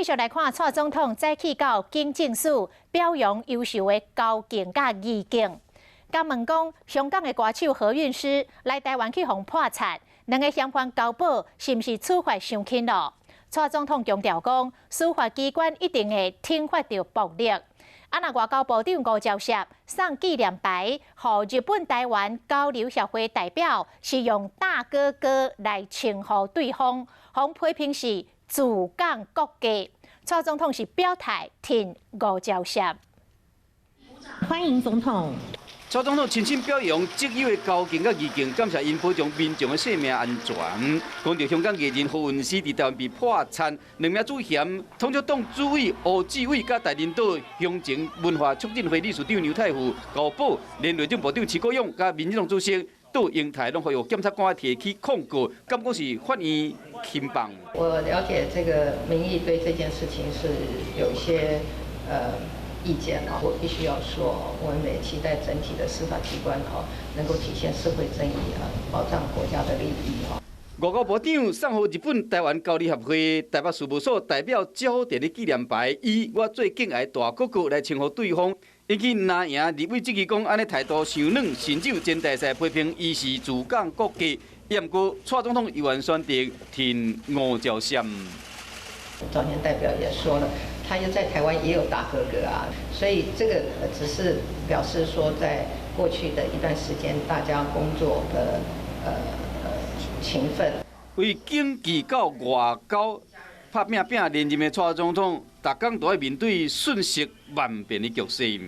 继续来看蔡总统早起到警政署表扬优秀的交警甲义警。敢问讲，香港的歌手何韵诗来台湾去互破产，两个嫌犯交保是毋是处罚伤轻咯？蔡总统强调讲，司法机关一定会听发着暴力。那外交部长吴钊燮送纪念牌，予日本台湾交流协会代表，是用大哥哥来称呼对方，互批评是自港国家。蔡总统是表态挺吴钊燮。欢迎总统。蔡总统亲身表扬职业的交警甲义警，感谢因保障民众的生命安全。讲到香港艺人何韵诗伫台湾被破产，两名主嫌统促党主委胡志伟甲大领导乡情文化促进会理事长刘太富、交保连内政部长徐国勇甲民进党主席杜英台拢会有检察官提起控告，敢讲是法院轻放。我了解这个民意对这件事情是有一些意见啊，我必须要说，我们也期待整体的司法机关能够体现社会正义保障国家的利益外交部长送予日本台湾交流协会台北事务所代表焦点的纪念牌，以我最敬爱大哥哥来称呼对方，引起拿赢立委质疑讲安尼态度伤软，甚至有真大赛批评伊是自港国家。也毋过，蔡总统依然选择挺吴钊燮。赵年代表也说了，他又在台湾也有大哥哥啊，所以这个只是表示说，在过去的一段时间，大家工作的勤奋。为经济到外交拍拼连任的蔡总统，逐工都要面对瞬息万变的局势。